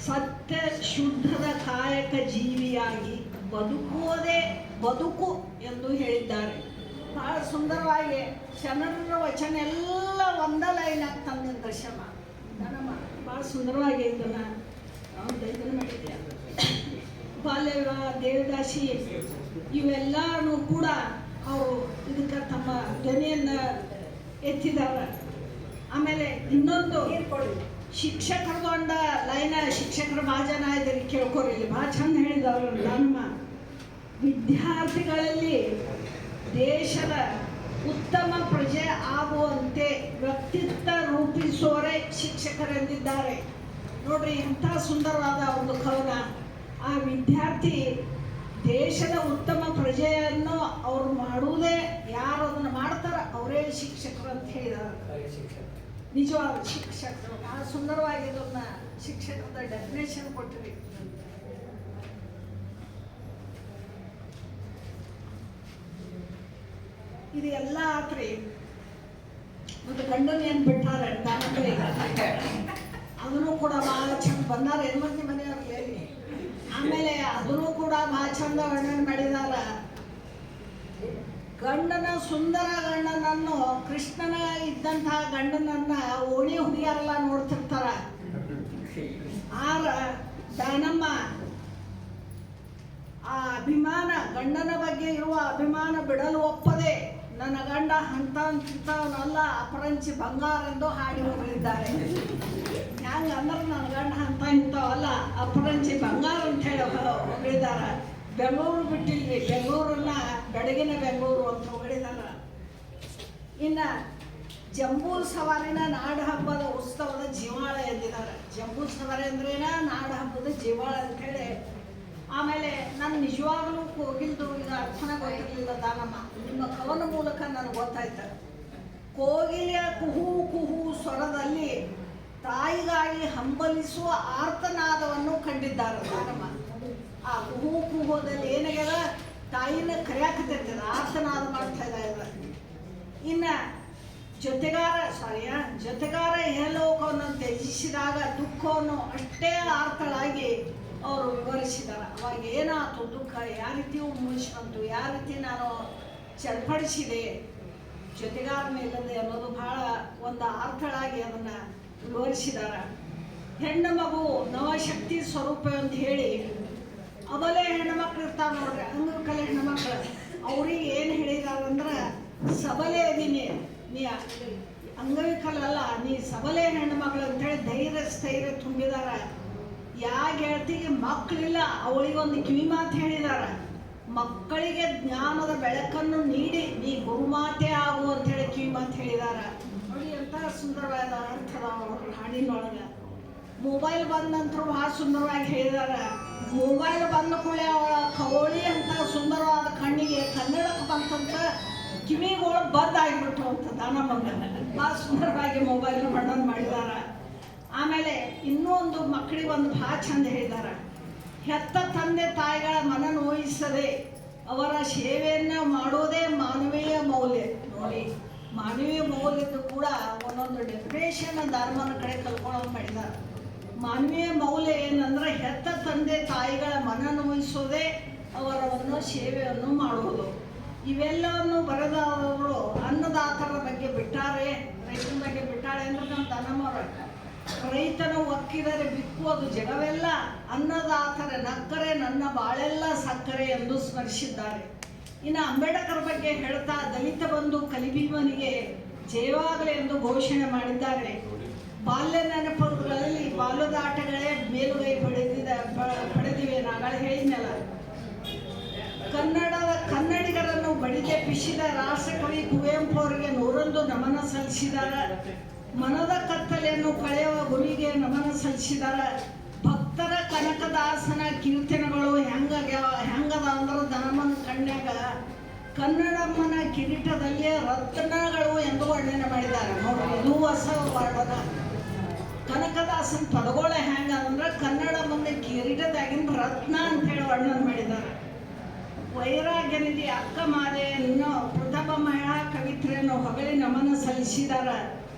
ಸತ್ಯ ಶುದ್ಧದ ಕಾಯಕ ಜೀವಿಯಾಗಿ ಬದುಕುವುದೇ ಬದುಕು ಎಂದು ಹೇಳಿದ್ದಾರೆ. ಭಾಳ ಸುಂದರವಾಗಿ ಶರಣರ ವಚನ ಎಲ್ಲ ಒಂದ ಲೈನ್ ಆಗ್ತಂದ ದರ್ಶನ ಧನಮ ಭಾಳ ಸುಂದರವಾಗಿ ಇದನ್ನು ಮಾಡಿದ್ದೆ. ಬಾಲ್ಯ ವಿವಾಹ, ದೇವದಾಸಿ ಇವೆಲ್ಲನೂ ಕೂಡ ಅವರು ಇದಕ್ಕೆ ತಮ್ಮ ಧ್ವನಿಯನ್ನು ಎತ್ತಿದ್ದಾರೆ. ಆಮೇಲೆ ಇನ್ನೊಂದು ಶಿಕ್ಷಕರಗೊಂಡ ಲೈನ, ಶಿಕ್ಷಕರು ಭಾಳ ಜನ ಇದ್ದಾರೆ ಕೇಳ್ಕೊರಿ, ಇಲ್ಲಿ ಭಾಳ ಚಂದ ಹೇಳಿದವರು. ನಮ್ಮ ವಿದ್ಯಾರ್ಥಿಗಳಲ್ಲಿ ದೇಶದ ಉತ್ತಮ ಪ್ರಜೆ ಆಗುವಂತೆ ವ್ಯಕ್ತಿತ್ವ ರೂಪಿಸುವವರೇ ಶಿಕ್ಷಕರೆಂದಿದ್ದಾರೆ. ನೋಡ್ರಿ ಎಂಥ ಸುಂದರವಾದ ಒಂದು ಕವನ. ಆ ವಿದ್ಯಾರ್ಥಿ ದೇಶದ ಉತ್ತಮ ಪ್ರಜೆಯನ್ನು ಅವ್ರು ಮಾಡುವುದೇ, ಯಾರು ಅದನ್ನು ಮಾಡ್ತಾರ ಅವರೇ ಶಿಕ್ಷಕರು ಅಂತ ಹೇಳಿದ್ದಾರೆ. ನಿಜವಾದ ಶಿಕ್ಷಕರು ಭಾಳ ಸುಂದರವಾಗಿ ಅದನ್ನ ಶಿಕ್ಷಕದ ಡೆಫಿನೇಷನ್ ಕೊಟ್ಟಿರಿ. ಇದು ಎಲ್ಲ ಆತ್ರಿ. ಮತ್ತು ಗಂಡನ ಏನು ಬಿಟ್ಟಾರೆ ಅದನ್ನು ಕೂಡ ಭಾಳ ಚಂದ ಬಂದಾರ ಹೆಣ್ಮಕ್ಳು ಮನೆಯವ್ರಿಗೆ ಹೇಳಿ. ಆಮೇಲೆ ಅದನ್ನು ಕೂಡ ಭಾಳ ಚಂದ ವರ್ಣನೆ ಮಾಡಿದಾರ. ಗಂಡನ ಸುಂದರ ಗಂಡನನ್ನು, ಕೃಷ್ಣನ ಇದ್ದಂತಹ ಗಂಡನನ್ನ ಓಣಿ ಹುಡುಗಿಯರೆಲ್ಲ ನೋಡ್ತಿರ್ತಾರ. ಆರ ದಾನಮ್ಮ ಅಭಿಮಾನ, ಗಂಡನ ಬಗ್ಗೆ ಇರುವ ಅಭಿಮಾನ ಬಿಡಲು ಒಪ್ಪದೆ ನನ್ನ ಗಂಡ ಇಂಥವನಲ್ಲ ಅಪರಂಚಿ ಬಂಗಾರ ಎಂದು ಹಾಡಿ ಹೋಗಲಿದ್ದಾರೆ. ಹ್ಯಾಂಗ ಅಂದ್ರೆ ನನ್ನ ಗಂಡ ಇಂಥವಲ್ಲ ಅಪರಂಚಿ ಬಂಗಾರ ಅಂತ ಹೇಳಿ ಹೊಗಳಿದ್ದಾರೆ. ಬೆಂಗಳೂರು ಬಿಟ್ಟಿಲ್ರಿ, ಬೆಂಗಳೂರನ್ನ ಬೆಳಗಿನ ಬೆಂಗಳೂರು ಅಂತ ಹೊಗಳಿದಾರ. ಇನ್ನು ಜಂಬೂ ಸವಾರಿನ ನಾಡ ಹಬ್ಬದ ಉತ್ಸವದ ಜೀವಾಳ ಎಂದಿದ್ದಾರೆ. ಜಂಬೂ ಸವಾರಿ ಅಂದ್ರೇನ ನಾಡ ಹಬ್ಬದ ಜೀವಾಳ ಅಂತೇಳಿ. ಆಮೇಲೆ ನಾನು ನಿಜವಾಗಲೂ ಕೋಗಿಲ್ದು ಈಗ ಅರ್ಥನೇ ಗೊತ್ತಿರಲಿಲ್ಲ ದಾನಮ್ಮ, ನಿಮ್ಮ ಕವನ ಮೂಲಕ ನನಗೆ ಗೊತ್ತಾಯ್ತು. ಕೋಗಿಲೆಯ ಕುಹೂ ಕುಹೂ ಸ್ವರದಲ್ಲಿ ತಾಯಿಗಾಗಿ ಹಂಬಲಿಸುವ ಆರ್ತನಾದವನ್ನು ಕಂಡಿದ್ದಾರೆ ದಾನಮ್ಮ. ಆ ಕುಹೂ ಕುಹೋದಲ್ಲಿ ಏನಾಗ್ಯದ, ತಾಯಿನ ಕರೆಯಾಕತ್ತಿರ್ತದ, ಆರ್ತನಾದ ಮಾಡ್ತಾ ಇದ್ದಾರೆ. ಇನ್ನು ಜೊತೆಗಾರ ಇಹಲೋಕವನ್ನು ತ್ಯಜಿಸಿದಾಗ ದುಃಖವನ್ನು ಅಷ್ಟೇ ಆರ್ತಳಾಗಿ ಅವರು ವಿವರಿಸಿದ್ದಾರೆ. ಅವಾಗ ಏನಾಯ್ತು ದುಃಖ, ಯಾವ ರೀತಿ ಮುಗಿಸ್ಬಂತು, ಯಾವ ರೀತಿ ನಾನು ಚರ್ಪಡಿಸಿದೆ, ಜೊತೆಗಾರ ಮೇಲದೆ ಅನ್ನೋದು ಬಹಳ ಒಂದು ಆರ್ತಳಾಗಿ ಅದನ್ನು ವಿವರಿಸಿದ್ದಾರೆ. ಹೆಣ್ಣು ಮಗು ನವಶಕ್ತಿ ಸ್ವರೂಪ ಅಂತ ಹೇಳಿ ಅವಲೇ ಹೆಣ್ಮಕ್ಳು ಇರ್ತಾವೆ ನೋಡ್ರಿ, ಅಂಗವಿಕಲ ಹೆಣ್ಮಕ್ಳು, ಅವ್ರಿಗೆ ಏನು ಹೇಳಿದಾರಂದ್ರೆ ಸಬಲೆ ಅದೀನಿ, ನೀ ಅಂಗವಿಕಲ ಅಲ್ಲ, ನೀ ಸಬಲೆ ಹೆಣ್ಮಕ್ಳು ಅಂತೇಳಿ ಧೈರ್ಯ ಸ್ಥೈರ್ಯ ತುಂಬಿದಾರ. ಗೆಳತಿಗೆ ಮಕ್ಕಳಿಲ್ಲ ಅವಳಿಗೊಂದು ಕಿವಿ ಮಾತು ಹೇಳಿದಾರ, ಮಕ್ಕಳಿಗೆ ಜ್ಞಾನದ ಬೆಳಕನ್ನು ನೀಡಿ ನೀ ಗುರುಮಾತೆ ಆಗು ಅಂತೇಳಿ ಕಿವಿ ಮಾತು ಹೇಳಿದಾರ. ನೋಡಿ ಎಂಥ ಸುಂದರವಾದ ಅರ್ಥದ ಅವ್ರ ಹಾಡಿನೊಳಗೆ. ಮೊಬೈಲ್ ಬಂದ ನಂತರ ಭಾಳ ಸುಂದರವಾಗಿ ಹೇಳಿದಾರ. ಮೊಬೈಲ್ ಬಂದ ಕೂಡಲೇ ಅವಳ ಕವಳಿ ಅಂತ ಸುಂದರವಾದ ಕಣ್ಣಿಗೆ ಕನ್ನಡಕ್ಕೆ ಬಂತಂತ ಕಿವಿಗಳು ಬಂದಾಗಿಬಿಟ್ಟು ಅಂತ ದಾನಮ್ಮನ ಭಾಳ ಸುಂದರವಾಗಿ ಮೊಬೈಲ್ ವರ್ಣನ ಮಾಡಿದಾರ. ಆಮೇಲೆ ಇನ್ನೂ ಒಂದು ಮಕ್ಕಳಿಗೆ ಒಂದು ಭಾಳ ಚಂದ ಹೇಳಿದ್ದಾರೆ. ಹೆತ್ತ ತಂದೆ ತಾಯಿಗಳ ಮನ ನೋಯಿಸದೆ ಅವರ ಸೇವೆಯನ್ನು ಮಾಡೋದೇ ಮಾನವೀಯ ಮೌಲ್ಯ. ನೋಡಿ, ಮಾನವೀಯ ಮೌಲ್ಯದ್ದು ಕೂಡ ಒಂದೊಂದು ಡೆಫಿನೇಷನ್ ಧರ್ಮನ ಕಡೆ ಕಲ್ಕೊಳ್ಳೋದು ಮಾಡಿದ್ದಾರೆ. ಮಾನವೀಯ ಮೌಲ್ಯ ಏನಂದ್ರೆ ಹೆತ್ತ ತಂದೆ ತಾಯಿಗಳ ಮನ ನೋಯಿಸೋದೇ ಅವರ ಒಂದು ಸೇವೆಯನ್ನು ಮಾಡುವುದು. ಇವೆಲ್ಲವನ್ನು ಬರೆದವರು ಅನ್ನದಾತರ ಬಗ್ಗೆ ಬಿಟ್ಟಾರೆ, ರೈತನ ಬಗ್ಗೆ ಬಿಟ್ಟಾಳೆ ಅಂದ್ರೆ ನಮ್ಮ ದನಮರ. ರೈತನು ಒಕ್ಕಿದರೆ ಬಿಕ್ಕುವುದು ಜಗವೆಲ್ಲ, ಅನ್ನದಾತರೆ ನಕ್ಕರೆ ನನ್ನ ಬಾಳೆಲ್ಲ ಸಕ್ಕರೆ ಎಂದು ಸ್ಮರಿಸಿದ್ದಾರೆ. ಇನ್ನು ಅಂಬೇಡ್ಕರ್ ಬಗ್ಗೆ ಹೇಳ್ತಾ ದಲಿತ ಬಂಧು ಕಲಿಬೀಮನಿಗೆ ಜಯವಾಗಲಿ ಎಂದು ಘೋಷಣೆ ಮಾಡಿದ್ದಾರೆ. ಬಾಲ್ಯ ನೆನಪುಗಳಲ್ಲಿ ಬಾಲ್ಯದ ಆಟಗಳೇ ಮೇಲುಗೈ ಪಡೆದಿವೆ. ನಾಳೆ ಹೇಳಿದ್ನಲ್ಲ, ಕನ್ನಡಿಗರನ್ನು ಬಡಿದೆಬ್ಬಿಸಿದ ರಾಷ್ಟ್ರಕವಿ ಕುವೆಂಪು ಅವರಿಗೆ 101 ನಮನ ಸಲ್ಲಿಸಿದ್ದಾರೆ. ಮನದ ಕತ್ತಲೆಯನ್ನು ಕಳೆಯುವ ಗುರಿಗೆ ನಮನ ಸಲ್ಲಿಸಿದ್ದಾರೆ. ಭಕ್ತರ ಕನಕದಾಸನ ಕೀರ್ತನೆಗಳು ಹೆಂಗದ ಅಂದ್ರೆ ಧನಮನ ಕಣ್ಯಾಗ ಕನ್ನಡಮ್ಮನ ಕಿರೀಟದಲ್ಲಿ ರತ್ನಗಳು ಎಂದು ವರ್ಣನೆ ಮಾಡಿದ್ದಾರೆ. ನೋಡಿ, ಇದು ಹೊಸ ವರ್ಣನ. ಕನಕದಾಸನ ಪದಗಳು ಹೆಂಗಂದ್ರೆ ಕನ್ನಡಮ್ಮನ ಕಿರೀಟದಾಗಿನ ರತ್ನ ಅಂತ ಹೇಳಿ ವರ್ಣನೆ ಮಾಡಿದ್ದಾರೆ. ವೈರಾಗ್ಯನಿಧಿ ಅಕ್ಕ ಮಾಲೆಯನ್ನು ಪ್ರಥಮ ಮಹಿಳಾ ಕವಿತ್ರೆಯನ್ನು ಹೊಗಳಿ ನಮನ ಸಲ್ಲಿಸಿದ್ದಾರೆ.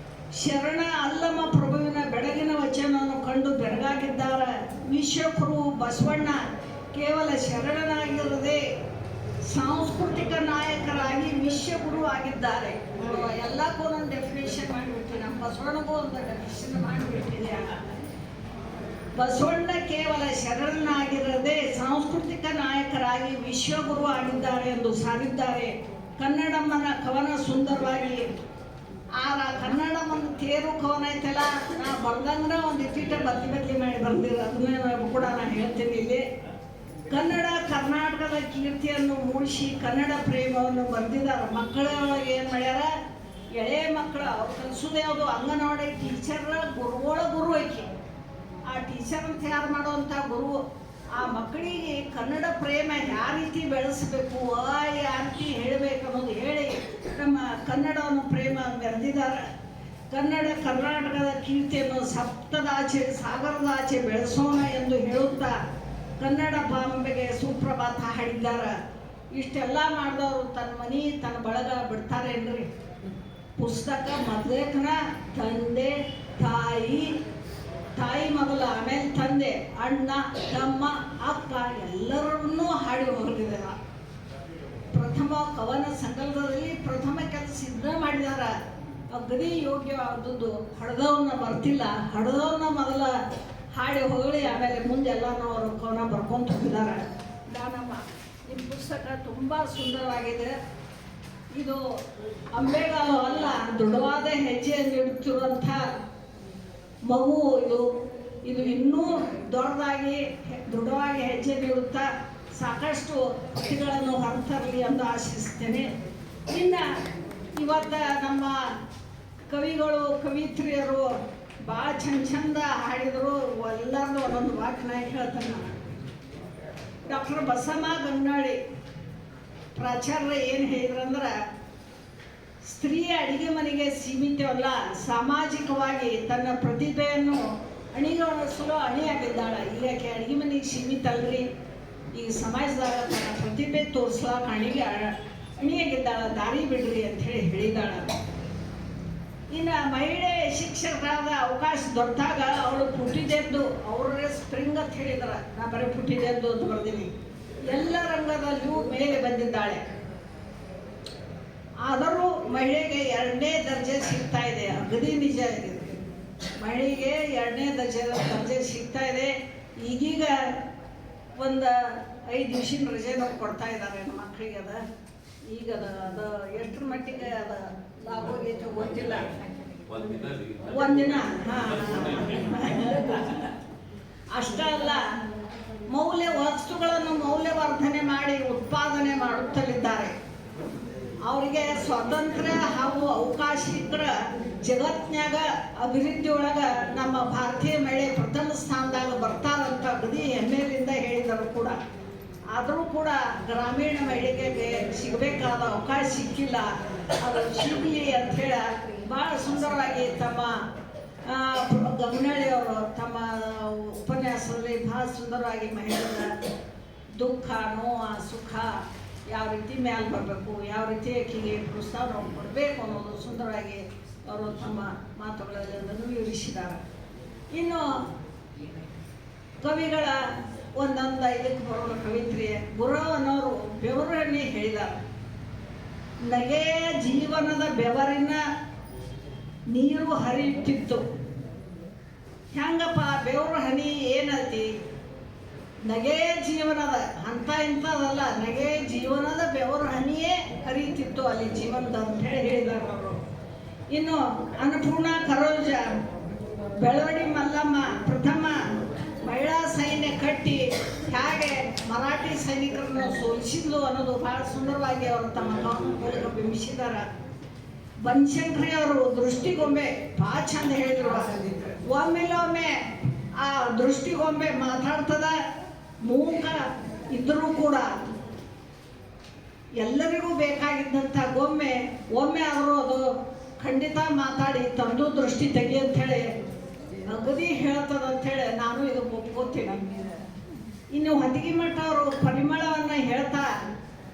ಶರಣ ಅಲ್ಲಮ ಪ್ರಭುವಿನ ಬೆಳಗಿನ ವಚನವನ್ನು ಕಂಡು ಬೆರಗಾಗಿದ್ದಾರೆ. ವಿಶ್ವಗುರು ಬಸವಣ್ಣ ಕೇವಲ ಶರಣನಾಗಿರದೆ ಸಾಂಸ್ಕೃತಿಕ ನಾಯಕರಾಗಿ ವಿಶ್ವಗುರು ಆಗಿದ್ದಾರೆ. ಎಲ್ಲಕ್ಕೂ ಒಂದು ಡೆಫಿನೇಷನ್ ಮಾಡಿಬಿಡ್ತೀನಿ, ನಮ್ಮ ಬಸವಣ್ಣಗೂ ಒಂದು ಡೆಫಿನೇಷನ್ ಮಾಡಿಬಿಟ್ಟಿದೆ. ಬಸವಣ್ಣ ಕೇವಲ ಶರಣನಾಗಿರದೆ ಸಾಂಸ್ಕೃತಿಕ ನಾಯಕರಾಗಿ ವಿಶ್ವಗುರು ಆಗಿದ್ದಾರೆ ಎಂದು ಸಾರಿದ್ದಾರೆ. ಕನ್ನಡಮ್ಮನ ಕವನ ಸುಂದರವಾಗಿ ಕನ್ನಡಮ್ಮನ ತೇರು ಕವನ ಐತಲ್ಲ, ನಾ ಬರ್ದಂದ್ರೆ ಒಂದು ಇಟ್ಟಿಟ್ಟ ಬದಲಿ ಮಾಡಿ ಬರ್ದಿರ, ಅದನ್ನ ಕೂಡ ನಾನು ಹೇಳ್ತೀನಿ ಇಲ್ಲಿ. ಕರ್ನಾಟಕದ ಕೀರ್ತಿಯನ್ನು ಮೂಡಿಸಿ ಕನ್ನಡ ಪ್ರೇಮವನ್ನು ಬರೆದಿದ್ದಾರೆ. ಮಕ್ಕಳೊಳಗೆ ಏನು ಮಾಡ್ಯಾರ, ಎಳೆ ಮಕ್ಕಳು ಅವ್ರು ಕಲಿಸೋದು ಯಾವುದು, ಅಂಗನವಾಡಿ ಟೀಚರ್ ಗುರುಗಳ ಗುರು ಐಕಿ. ಆ ಟೀಚರ್ ಅಂತ ತಯಾರು ಮಾಡುವಂಥ ಗುರು ಆ ಮಕ್ಕಳಿಗೆ ಕನ್ನಡ ಪ್ರೇಮ ಯಾವ ರೀತಿ ಬೆಳೆಸಬೇಕು, ಯಾವ ರೀತಿ ಹೇಳಬೇಕು ಅನ್ನೋದು ಹೇಳಿ ನಮ್ಮ ಕನ್ನಡವನ್ನು ಪ್ರೇಮ ಮೆರೆದಿದ್ದಾರೆ. ಕರ್ನಾಟಕದ ಕೀರ್ತಿಯನ್ನು ಸಪ್ತದಾಚೆ ಸಾಗರದಾಚೆ ಬೆಳೆಸೋಣ ಎಂದು ಹೇಳುತ್ತಾ ಕನ್ನಡ ಭಾಂಬೆಗೆ ಸುಪ್ರಭಾತ ಹಾಡಿದ್ದಾರೆ. ಇಷ್ಟೆಲ್ಲ ಮಾಡಿದವರು ತನ್ನ ಮನೆ ತನ್ನ ಬಳಗ ಬಿಡ್ತಾರೇನ್ರಿ? ಪುಸ್ತಕ ಮೊದಲೇಕನ ತಂದೆ ತಾಯಿ ಮೊದಲ, ಆಮೇಲೆ ತಂದೆ, ಅಣ್ಣ, ತಮ್ಮ, ಅಕ್ಕ ಎಲ್ಲರನ್ನೂ ಹಾಡಿ ಹೊರಗಿದಾರ. ಪ್ರಥಮ ಕವನ ಸಂಕಲನದಲ್ಲಿ ಪ್ರಥಮ ಕೆಲಸ ಸಿದ್ಧ ಮಾಡಿದಾರ. ಅಗದಿ ಯೋಗ್ಯವಾದದ್ದು. ಹಡ್ದವನ್ನ ಬರ್ತಿಲ್ಲ, ಹಡ್ದವನ್ನ ಮೊದಲ ಹಾಡಿ ಹೊಗಳಿ ಆಮೇಲೆ ಮುಂದೆಲ್ಲನೂ ಅವರು ಕವನ ಬರ್ಕೊಂತ ಹೋಗಿದ್ದಾರೆ. ದಾನಮ್ಮ ಪುಸ್ತಕ ತುಂಬ ಸುಂದರವಾಗಿದೆ. ಇದು ಅಂಬೆಗಾಲು ಅಲ್ಲ, ದೃಢವಾದ ಹೆಜ್ಜೆಯನ್ನು ಇಡುತ್ತಿರುವಂಥ ಮಗು ಇದು ಇನ್ನೂ ದೊಡ್ಡದಾಗಿ ದೃಢವಾಗಿ ಹೆಜ್ಜೆ ನೀಡುತ್ತಾ ಸಾಕಷ್ಟು ಕೃತಿಗಳನ್ನು ಹೊರತರಲಿ ಎಂದು ಆಶಿಸ್ತೇನೆ. ಇನ್ನು ಇವತ್ತು ನಮ್ಮ ಕವಿಗಳು ಕವಿತ್ರಿಯರು ಭಾಳ ಚಂದ ಹಾಡಿದರು. ಎಲ್ಲರದು ಒಂದೊಂದು ವಾಕ್ಯನ ಹೇಳ್ತೇನೆ ನಾನು. ಡಾಕ್ಟರ್ ಬಸಮ್ಮ ಗಂಗಾಳಿ ಪ್ರಾಚಾರ್ಯ ಏನು ಹೇಳಿದ್ರಂದ್ರೆ, ಸ್ತ್ರೀ ಅಡಿಗೆ ಮನೆಗೆ ಸೀಮಿತವಲ್ಲ, ಸಾಮಾಜಿಕವಾಗಿ ತನ್ನ ಪ್ರತಿಭೆಯನ್ನು ಅಣಿಗೊಳಿಸಲು ಅಣಿಯಾಗಿದ್ದಾಳೆ. ಈಗ ಆಕೆ ಅಡಿಗೆ ಮನೆಗೆ ಸೀಮಿತ ಅಲ್ರಿ, ಈಗ ಸಮಾಜದಾಗ ತನ್ನ ಪ್ರತಿಭೆ ತೋರಿಸ್ಲಾಕ ಅಣಿಯಾಗಿದ್ದಾಳೆ, ದಾರಿ ಬಿಡ್ರಿ ಅಂತ ಹೇಳಿದಾಳೆ. ಇನ್ನು ಮಹಿಳೆ ಶಿಕ್ಷಕರಾದ ಅವಕಾಶ ದೊರೆತಾಗ ಅವಳು ಪುಟ್ಟಿದ್ದೆದ್ದು, ಅವರೇ ಸ್ಪ್ರಿಂಗ್ ಅಂತ ಹೇಳಿದ್ರ, ನಾ ಬರೀ ಪುಟ್ಟಿದ್ದೆದ್ದು ಅಂತ ಬರ್ತೀನಿ, ಎಲ್ಲ ರಂಗದಲ್ಲಿಯೂ ಮೇಲೆ ಬಂದಿದ್ದಾಳೆ. ಆದರೂ ಮಹಿಳೆಗೆ 2ನೇ ದರ್ಜೆ ಸಿಗ್ತಾ ಇದೆ. ಅಗದಿ ನಿಜ ಇದೆ, ಮಹಿಳೆಗೆ 2ನೇ ದರ್ಜೆ ಸಿಗ್ತಾ ಇದೆ. ಈಗೀಗ ಒಂದು 5 ದಿವಸಿನ ರಜೆನೂ ಕೊಡ್ತಾ ಇದ್ದಾರೆ ನಮ್ಮ ಮಕ್ಕಳಿಗೆ. ಈಗ ಅದು ಎಷ್ಟರ ಮಟ್ಟಿಗೆ ಅದು ಲಾಭ ಹೋಗೈತೆ ಗೊತ್ತಿಲ್ಲ. ಒಂದಿನ ಅಷ್ಟೇ ಅಲ್ಲ, ವಸ್ತುಗಳನ್ನು ಮೌಲ್ಯವರ್ಧನೆ ಮಾಡಿ ಉತ್ಪಾದನೆ ಮಾಡುತ್ತಲಿದ್ದಾರೆ. ಅವರಿಗೆ ಸ್ವಾತಂತ್ರ್ಯ ಹಾಗೂ ಅವಕಾಶಿಕರ ಜಗತ್ನ್ಯಾಗ ಅಭಿವೃದ್ಧಿ ಒಳಗ ನಮ್ಮ ಭಾರತೀಯ ಮಹಿಳೆ ಪ್ರಥಮ ಸ್ಥಾನದಾಗ ಬರ್ತಾರಂತ ಅಗದಿ ಹೆಮ್ಮೆಯಿಂದ ಹೇಳಿದರು ಕೂಡ. ಆದರೂ ಕೂಡ ಗ್ರಾಮೀಣ ಮಹಿಳೆಗೆ ಸಿಗಬೇಕಾದ ಅವಕಾಶ ಸಿಕ್ಕಿಲ್ಲ. ಅದು ಸಿಗಲಿ ಅಂಥೇಳಿ ಭಾಳ ಸುಂದರವಾಗಿ ತಮ್ಮ ಗಮನಳ್ಳಿಯವರು ತಮ್ಮ ಉಪನ್ಯಾಸದಲ್ಲಿ ಭಾಳ ಸುಂದರವಾಗಿ ಮಹಿಳೆಯರ ದುಃಖ, ನೋವು, ಸುಖ ಯಾವ ರೀತಿ ಮೇಲೆ ಬರಬೇಕು, ಯಾವ ರೀತಿ ಆಕೆಗೆ ಪ್ರೋತ್ಸಾಹ ಕೊಡಬೇಕು ಅನ್ನೋದು ಸುಂದರವಾಗಿ ಅವರು ತಮ್ಮ ಮಾತುಗಳಲ್ಲಿ ಅದನ್ನು ವಿವರಿಸಿದ್ದಾರೆ. ಇನ್ನು ಕವಿಗಳ ಒಂದೊಂದು ಇದಕ್ಕೆ ಬರೋಣ ಕವಿತ್ರಿ. ಗುರು ಅನ್ನೋರು ಬೆವರನ್ನೇ ಹೇಳಿದ್ದಾರೆ. ನಗೆಯ ಜೀವನದ ಬೆವರಿನ ನೀರು ಹರಿಯುತ್ತಿತ್ತು. ಹೆಂಗಪ್ಪ ಬೆವರು ಹನಿ ಏನೈತಿ? ನಗೆಯ ಜೀವನದ ಅಂತ ಇಂಥದಲ್ಲ, ನಗೆಯ ಜೀವನದ ಬೆವರು ಹನಿಯೇ ಹರಿಯುತ್ತಿತ್ತು ಅಲ್ಲಿ ಜೀವನದ ಅಂತ ಹೇಳಿದ್ದಾರೆ ಅವರು. ಇನ್ನು ಅನ್ನಪೂರ್ಣ ಕರೋಜ, ಬೆಳವಡಿ ಮಲ್ಲಮ್ಮ ಪ್ರಥಮ ಮಹಿಳಾ ಸೈನ್ಯ ಕಟ್ಟಿ ಹೇಗೆ ಮರಾಠಿ ಸೈನಿಕರನ್ನು ಸೋಲಿಸಿದ್ಲು ಅನ್ನೋದು ಬಹಳ ಸುಂದರವಾಗಿ ಅವರು ತಮ್ಮ ಮೂಲಕ ಬಿಂಬಿಸಿದ್ದಾರೆ. ಬನಶಂಕರಿ ಅವರು ದೃಷ್ಟಿಗೊಂಬೆ ಭಾಳ ಚಂದ ಹೇಳಿದ್ರು. ಒಮ್ಮೆಲ್ಲೊಮ್ಮೆ ಆ ದೃಷ್ಟಿಗೊಂಬೆ ಮಾತಾಡ್ತದ, ಮೂಕ ಇದ್ರೂ ಕೂಡ ಎಲ್ಲರಿಗೂ ಬೇಕಾಗಿದ್ದಂಥ ಒಮ್ಮೆ ಆದರೂ ಅದು ಖಂಡಿತ ಮಾತಾಡಿ ತಂದು ದೃಷ್ಟಿ ತೆಗಿ ಅಂಥೇಳಿ ಅಗದಿ ಹೇಳ್ತದ ಅಂಥೇಳಿ ನಾನು ಇದಕ್ಕೆ ಒಪ್ಕೋತೀನಿ. ಇನ್ನು ಹೊದಿಗೆ ಮಠ ಅವರು ಪರಿಮಳವನ್ನು ಹೇಳ್ತಾ,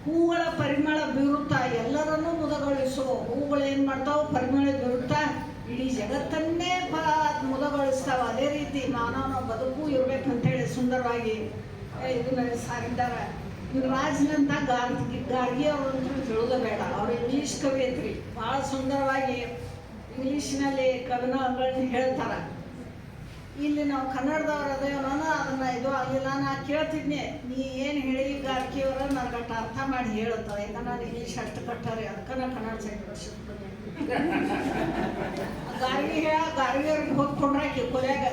ಹೂಗಳ ಪರಿಮಳ ಬೀರುತ್ತಾ ಎಲ್ಲರನ್ನೂ ಮುದಗೊಳಿಸೋ ಹೂಗಳು ಏನು ಮಾಡ್ತಾವೆ, ಪರಿಮಳ ಬೀರುತ್ತಾ ಇಡೀ ಜಗತ್ತನ್ನೇ ಮುದಗೊಳಿಸ್ತಾವ. ಅದೇ ರೀತಿ ಮಾನವನ ಬದುಕು ಇರ್ಬೇಕಂತೇಳಿ ಸುಂದರವಾಗಿ ಇದನ್ನ ಸಾರಿದ್ದಾರೆ. ಇನ್ನು ರಾಜ್ನಂತ ಗಾರ್ಗಿ ಅವರಂತೂ ಹೇಳೋದು ಬೇಡ, ಅವರು ಇಂಗ್ಲೀಷ್ ಕವಿ ಐತ್ರಿ, ಭಾಳ ಸುಂದರವಾಗಿ ಇಂಗ್ಲೀಷ್ನಲ್ಲಿ ಕವನಗಳನ್ನ ಹೇಳ್ತಾರೆ. ಇಲ್ಲಿ ನಾವು ಕನ್ನಡದವ್ರು ಅದೇವನ ಅದನ್ನು ಇದು ಆಗಿಲ್ಲ. ನಾ ಕೇಳ್ತಿದ್ನಿ, ನೀ ಏನು ಹೇಳಿ ಗಾರ್ಗಿಯವರ ನನಗೆ ಅಷ್ಟು ಅರ್ಥ ಮಾಡಿ ಹೇಳುತ್ತಾರೆ. ಯಾಕಂದ್ರೆ ನಾನು ಇಂಗ್ಲೀಷ್ ಅಷ್ಟು ಕಟ್ಟಾರೆ, ಅದಕ್ಕೆ ನಾನು ಕನ್ನಡ ಸೈಡ್ ವರ್ಷಿಸ್ತೀನಿ. ಗಾರ್ಗಿಯವ್ರಿಗೆ ಹೋಗ್ಕೊಂಡ್ರೆ ಕೊಲೆಯಾಗ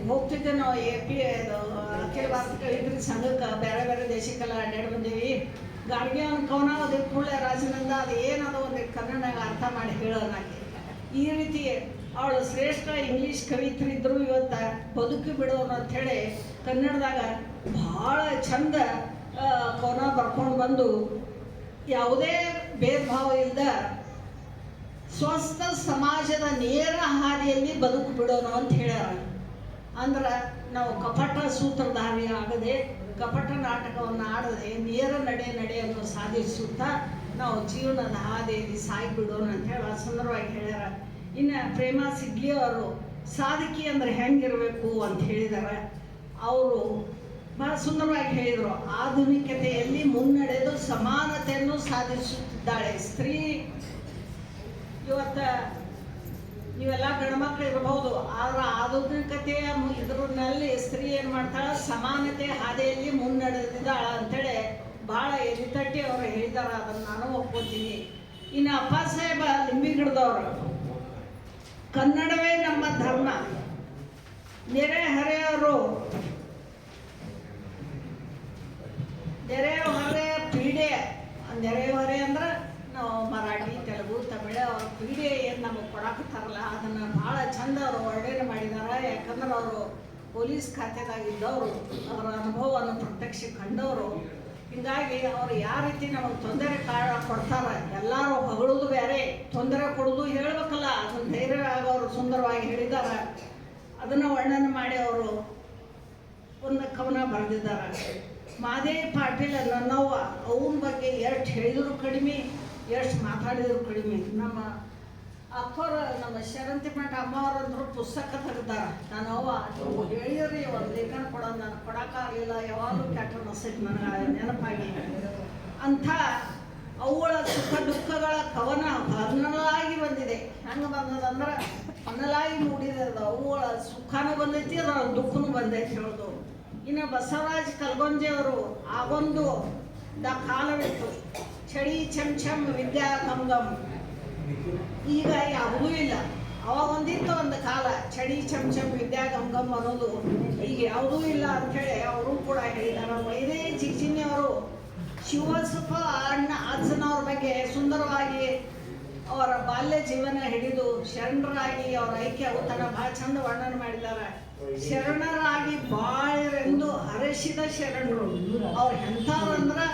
ಹೋಗ್ತಿದ್ದೆ ನಾವು AP ಅಖಿಲ ಭಾರತ ಕವಿತ್ರಿ ಸಂಘಕ್ಕೆ ಬೇರೆ ಬೇರೆ ದೇಶಕ್ಕೆಲ್ಲ ಅಡ್ಡಾಡಿ ಬಂದೀವಿ. ಗಾರ್ಗಿ ಅವ್ನ ಕವನ ಓದಿದ ಕೂಡಲೇ ರಾಜನಂದ ಅದು ಏನದು ಒಂದು ಕನ್ನಡನಾಗ ಅರ್ಥ ಮಾಡಿ ಹೇಳೋನಾಕಿ. ಈ ರೀತಿ ಅವಳು ಶ್ರೇಷ್ಠ ಇಂಗ್ಲೀಷ್ ಕವಿತ್ರಿ ಇದ್ದರು ಇವತ್ತು ಬದುಕಿ ಬಿಡೋರು ಅಂಥೇಳಿ ಕನ್ನಡದಾಗ ಭಾಳ ಚಂದ ಕವನ ಬರ್ಕೊಂಡು ಬಂದು ಯಾವುದೇ ಭೇದ ಭಾವ ಇಲ್ಲದ ಸ್ವಸ್ಥ ಸಮಾಜದ ನೇರ ಹಾದಿಯಲ್ಲಿ ಬದುಕು ಬಿಡೋನು ಅಂತ ಹೇಳ್ಯಾರ. ಅಂದ್ರೆ ನಾವು ಕಪಟ ಸೂತ್ರಧಾರಿ ಆಗದೆ, ಕಪಟ ನಾಟಕವನ್ನು ಆಡದೆ ನೇರ ನಡೆಯನ್ನು ಸಾಧಿಸುತ್ತಾ ನಾವು ಜೀವನದ ಹಾದಿಯಲ್ಲಿ ಸಾಯ್ಬಿಡೋಣ ಅಂತ ಹೇಳಿ ಸುಂದರವಾಗಿ ಹೇಳ್ಯಾರ. ಇನ್ನು ಪ್ರೇಮಾ ಸಿಗ್ಲಿಯವರು ಸಾಧಕಿ ಅಂದರೆ ಹೆಂಗಿರಬೇಕು ಅಂತ ಹೇಳಿದ್ದಾರೆ. ಅವರು ಭಾಳ ಸುಂದರವಾಗಿ ಹೇಳಿದರು, ಆಧುನಿಕತೆಯಲ್ಲಿ ಮುನ್ನಡೆದು ಸಮಾನತೆಯನ್ನು ಸಾಧಿಸುತ್ತಿದ್ದಾಳೆ ಸ್ತ್ರೀ. ಇವತ್ತು ನೀವೆಲ್ಲ ಗಂಡ್ಮಕ್ಳು ಇರಬಹುದು, ಆದರೆ ಆಧುನಿಕತೆಯ ಇದರಲ್ಲಿ ಸ್ತ್ರೀ ಏನು ಮಾಡ್ತಾಳೆ, ಸಮಾನತೆ ಹಾದಿಯಲ್ಲಿ ಮುನ್ನಡೆದಿದ್ದಾಳ ಅಂಥೇಳಿ ಭಾಳ ಎದಿತಟ್ಟಿ ಪಾಟೀಲ್ ಅವರು ಹೇಳಿದಾರೆ, ಅದನ್ನು ನಾನು ಒಪ್ಕೋತೀನಿ. ಇನ್ನು ಅಪ್ಪ ಸಾಹೇಬ ಲಿಂಬಿಗಿಡದವರು ಕನ್ನಡವೇ ನಮ್ಮ ಧರ್ಮ, ನೆರೆಹೊರೆಯವರು ಪೀಡೆ, ನೆರೆಹೊರೆ ಅಂದ್ರೆ ನಾವು ಮರಾಠಿ, ತೆಲುಗು, ತಮಿಳು ಅವ್ರ ಪೀಡೆ ಏನು ನಮಗೆ ಕೊಡಾಕತ್ತಾರಲ್ಲ ಅದನ್ನು ಭಾಳ ಚಂದ ಅವರು ವರ್ಣನೆ ಮಾಡಿದ್ದಾರೆ. ಯಾಕಂದ್ರೆ ಅವರು ಪೊಲೀಸ್ ಖಾತೆದಾಗಿದ್ದವರು, ಅವರ ಅನುಭವವನ್ನು ಪ್ರತ್ಯಕ್ಷ ಕಂಡವರು. ಹೀಗಾಗಿ ಅವ್ರು ಯಾವ ರೀತಿ ನಮಗೆ ತೊಂದರೆ ಕೊಡ್ತಾರೆ, ಎಲ್ಲರೂ ಹೊಗಳೋದು ಬೇರೆ, ತೊಂದರೆ ಕೊಡೋದು ಹೇಳ್ಬೇಕಲ್ಲ, ಅದನ್ನು ಧೈರ್ಯವಾಗಿ ಅವರು ಸುಂದರವಾಗಿ ಹೇಳಿದ್ದಾರೆ. ಅದನ್ನು ವರ್ಣನೆ ಮಾಡಿ ಅವರು ಒಂದು ಕವನ ಬರೆದಿದ್ದಾರೆ. ಮಾದೇವಿ ಪಾಟೀಲ್ ನನ್ನವ್ವ, ಅವನ ಬಗ್ಗೆ ಎಷ್ಟು ಹೇಳಿದ್ರು ಕಡಿಮೆ, ಎಷ್ಟು ಮಾತಾಡಿದ್ರು ಕಡಿಮೆ. ನಮ್ಮ ಅಕ್ಕವರು, ನಮ್ಮ ಶರಂತಿ ಮಠ ಅಮ್ಮವ್ರಂದ್ರು ಪುಸ್ತಕ ತೆಗ್ದಾರ. ನನ್ನವ್ವ ನೀವು ಹೇಳಿದ್ರಿ ಒಂದು ಲೇಖನ ಕೊಡೋದು, ನಾನು ಕೊಡೋಕ್ಕಾಗಲಿಲ್ಲ, ಯಾವಾಗಲೂ ಕೆಟ್ಟ ಅನಿಸ್ತೈತೆ ನನಗೆ ನೆನಪಾಗಿ. ಅಂಥ ಅವುಗಳ ಸುಖ ದುಃಖಗಳ ಕವನ ಹೊನ್ನಲಾಗಿ ಬಂದಿದೆ. ಹೆಂಗೆ ಬಂದದಂದ್ರೆ ಹೊನ್ನಲಾಗಿ ಮೂಡಿದೆ. ಅದು ಅವುಗಳ ಸುಖನೂ ಬಂದೈತಿ, ಅದರ ದುಃಖನೂ ಬಂದೈತಿ ಹೇಳೋದು. ಇನ್ನು ಬಸವರಾಜ್ ಕಲ್ಗೊಂಜಿ ಅವರು ಆಗೊಂದು ಕಾಲವಿತ್ತು, ಚಳಿ ಚಮ್ ಚಮ್ ವಿದ್ಯಾ ಗಮ್ ಗಮ್. ಈಗ ಯಾವುದೂ ಇಲ್ಲ. ಅವಾಗ ಒಂದಿತ್ತು ಒಂದು ಕಾಲ, ಚಳಿ ಚಮ್ ಚಮ್ ವಿದ್ಯಾ ಗಮ್ ಗಮ್ ಅನ್ನೋದು, ಈಗ ಯಾವುದೂ ಇಲ್ಲ ಅಂಥೇಳಿ ಅವರು ಕೂಡ ಹೇಳಿದ್ದಾರೆ. ವೈದೇ ಜಿಗ್ಜಿನಿ ಅವರು ಶಿವಸಪ್ಪ ಅಜ್ಜನವ್ರ ಬಗ್ಗೆ ಸುಂದರವಾಗಿ ಅವರ ಬಾಲ್ಯ ಜೀವನ ಹಿಡಿದು ಶರಣರಾಗಿ ಅವರ ಐಕ್ಯ ಅವತನ ಭಾಳ ಚಂದ ವರ್ಣನೆ ಮಾಡಿದ್ದಾರೆ. ಶರಣರಾಗಿ ಬಾಳೆರೆಂದು ಹರಸಿದ ಶರಣರು ಅವ್ರು ಎಂಥವ್ರಂದ್ರೆ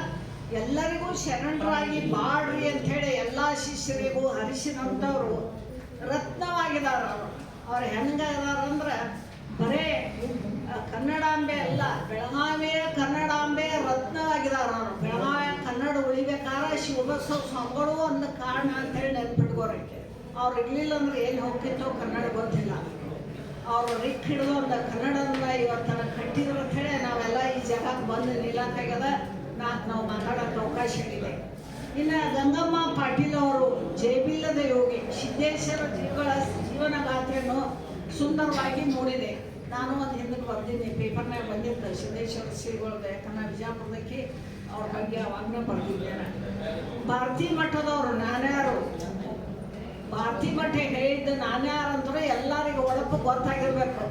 ಎಲ್ಲರಿಗೂ ಶರಣರಾಗಿ ಬಾಳ್ರಿ ಅಂಥೇಳಿ ಎಲ್ಲ ಶಿಷ್ಯರಿಗೂ ಹರಿಸಿದಂಥವ್ರು ರತ್ನವಾಗಿದ್ದಾರೆ. ಅವ್ರು ಹೆಂಗಿದಾರಂದ್ರೆ ಬರೇ ಕನ್ನಡಾಂಬೆ ಅಲ್ಲ, ಬೆಳಗಾವಿಯ ಕನ್ನಡಾಂಬೆ ರತ್ನವಾಗಿದ್ದಾರೆ. ಅವರು ಬೆಳಗಾವಿಯ ಕನ್ನಡ ಉಳಿಬೇಕಾದ್ರೆ ಶಿವಬಸವ ಸ್ವಾಮಿಗಳು ಒಂದು ಕಾರಣ ಅಂತೇಳಿ ನೆನ್ಪಿಟ್ಕೋರಕ್ಕೆ. ಅವ್ರು ಇರಲಿಲ್ಲ ಅಂದ್ರೆ ಏನು ಹೋಗ್ತಿತ್ತೋ ಕನ್ನಡ ಗೊತ್ತಿಲ್ಲ. ಅವರು ರಿಕ್ ಹಿಡಿದು ಒಂದು ಕನ್ನಡನ ಇವತ್ತನ ಕಟ್ಟಿದ್ರು ಅಂಥೇಳಿ ನಾವೆಲ್ಲ ಈ ಜಾಗಕ್ಕೆ ಬಂದು ನಿಲ್ಲಕ್ಕಾಗ್ಯದ. ನಾವು ಮಾತಾಡೋಕ್ಕೆ ಅವಕಾಶ ಇದೆ. ಇನ್ನು ಗಂಗಮ್ಮ ಪಾಟೀಲ್ ಅವರು ಜೇಬಿಲ್ಲದ ಯೋಗಿ, ಸಿದ್ದೇಶ್ವರ ಶ್ರೀಗಳ ಜೀವನ ಗಾಥೆಯನ್ನು ಸುಂದರವಾಗಿ ಮೂಡಿದೆ. ನಾನು ಒಂದು ಹಿಂದಕ್ಕೆ ಬರ್ತೀನಿ, ಪೇಪರ್ನಾಗ ಬಂದಿದ್ದೆ ಸಿದ್ದೇಶ್ವರ ಶ್ರೀಗಳದ್ದು. ಯಾಕಂದ್ರೆ ಬಿಜಾಪುರದಕ್ಕೆ ಅವ್ರ ಬಗ್ಗೆ ಅವಾಗನೇ ಬರ್ತಿದ್ದೇನೆ. ಭಾರತೀ ಮಠದವರು ನಾನ್ಯಾರು, ಭಾರತೀ ಮಠ ಹೇಳಿದ್ದ ನಾನ್ಯಾರಂದ್ರೆ ಎಲ್ಲರಿಗೂ ಒಳಪು ಗೊತ್ತಾಗಿರ್ಬೇಕು.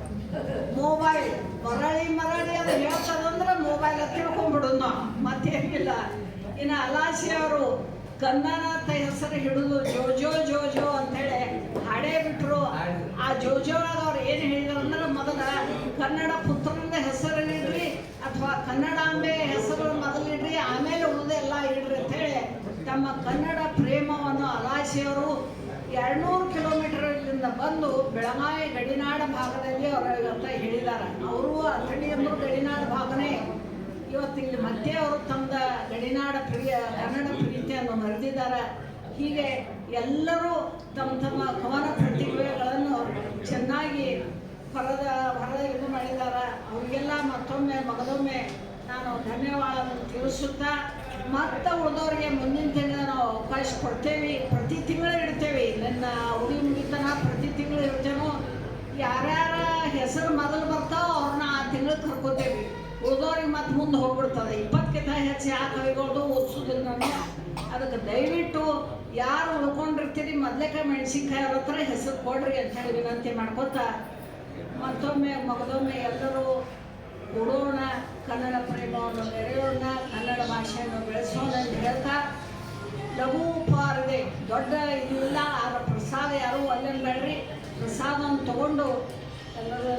ಮೊಬೈಲ್ ಮರಳಿ ಅದು ಹೇಳ್ತದಂದ್ರೆ ಮೊಬೈಲ್ ತಿಳ್ಕೊಂಡ್ಬಿಡೋದು ನಾವು, ಮತ್ತೇನಿಲ್ಲ. ಇನ್ನು ಅಲಾಸಿ ಅವರು ಕನ್ನಡತ ಹೆಸರು ಹಿಡಿದು ಜೋಜೋ ಜೋಜೋ ಅಂಥೇಳಿ ಹಾಡೇ ಬಿಟ್ಟರು. ಆ ಜೋಜೋಳಾಗ ಅವ್ರು ಏನು ಹೇಳಿದ್ರು ಅಂದ್ರೆ ಮೊದಲ ಕನ್ನಡ ಪುತ್ರನ ಹೆಸರು ಇಡ್ರಿ ಅಥವಾ ಕನ್ನಡಾಂಬೆ ಹೆಸರು ಮೊದಲಿಡ್ರಿ, ಆಮೇಲೆ ಉಳಿದೆಲ್ಲ ಇಡ್ರಿ ಅಂಥೇಳಿ ತಮ್ಮ ಕನ್ನಡ ಪ್ರೇಮವನ್ನು ಅಲಾಸಿಯವರು 200 ಕಿಲೋಮೀಟರ್ಲಿಂದ ಬಂದು ಬೆಳಗಾವಿ ಗಡಿನಾಡ ಭಾಗದಲ್ಲಿ ಅವರು ಇವತ್ತ ಹೇಳಿದ್ದಾರೆ. ಅವರು ಅಥಣಿ ಅಂದರು ಗಡಿನಾಡ ಭಾಗನೇ. ಇವತ್ತಿಲ್ಲಿ ಮತ್ತೆ ಅವರು ತಮ್ಮ ಗಡಿನಾಡ ಕನ್ನಡ ಪ್ರೀತಿಯನ್ನು ಮರೆದಿದ್ದಾರೆ. ಹೀಗೆ ಎಲ್ಲರೂ ತಮ್ಮ ಕವನ ಪ್ರತಿಭೆಗಳನ್ನು ಚೆನ್ನಾಗಿ ಹೊರ ಇದು ಮಾಡಿದ್ದಾರೆ. ಅವರಿಗೆಲ್ಲ ಮತ್ತೊಮ್ಮೆ ಮಗದೊಮ್ಮೆ ನಾನು ಧನ್ಯವಾದವನ್ನು ತಿಳಿಸುತ್ತಾ, ಮತ್ತೆ ಉಳಿದವರಿಗೆ ಮುಂದಿನ ತಿಂಗಳು ನಾವು ಅವಕಾಶ ಕೊಡ್ತೇವೆ. ಪ್ರತಿ ತಿಂಗಳು ಇಡ್ತೇವೆ. ನನ್ನ ಉಡಿ ಮುಗಿತನ ಪ್ರತಿ ತಿಂಗಳು ಇರ್ತೇನೋ. ಯಾರ್ಯಾರ ಹೆಸರು ಮೊದಲು ಬರ್ತಾವೋ ಅವ್ರನ್ನ ಆ ತಿಂಗಳು ಕರ್ಕೋತೇವೆ. ಉಳಿದವ್ರಿಗೆ ಮತ್ತೆ ಮುಂದೆ ಹೋಗ್ಬಿಡ್ತದೆ. 20ಕ್ಕಿಂತ ಹೆಚ್ಚು ಯಾಕೆ ಕವಿಗಳದು ಓದಿಸೋದಿಲ್ಲ ನಾನು. ಅದಕ್ಕೆ ದಯವಿಟ್ಟು ಯಾರು ಉಳ್ಕೊಂಡಿರ್ತೀರಿ ಮೊದಲೇಕಾಯಿ ಮೆಣಸಿನ್ಕಾಯಿ ಅವ್ರ ಹತ್ರ ಹೆಸರು ಕೊಡ್ರಿ ಅಂತ ಹೇಳಿ ವಿನಂತಿ ಮಾಡ್ಕೊತಾ, ಮತ್ತೊಮ್ಮೆ ಮಗದೊಮ್ಮೆ ಎಲ್ಲರೂ ಕೊಡೋಣ, ಕನ್ನಡ ಪ್ರೇಮವನ್ನು ಮೆರೆಯೋಣ, ಕನ್ನಡ ಭಾಷೆಯನ್ನು ಬೆಳೆಸೋಣ ಅಂತ ಹೇಳ್ತಾ, ಲಘು ಉಪಹಾರ ಇದೆ, ದೊಡ್ಡ ಇದಿಲ್ಲ. ಆದ್ರೆ ಪ್ರಸಾದ ಯಾರೂ ಅಲ್ಲೇನು ಬೇಡ್ರಿ, ಪ್ರಸಾದವನ್ನು ತಗೊಂಡು ಎಲ್ಲರೂ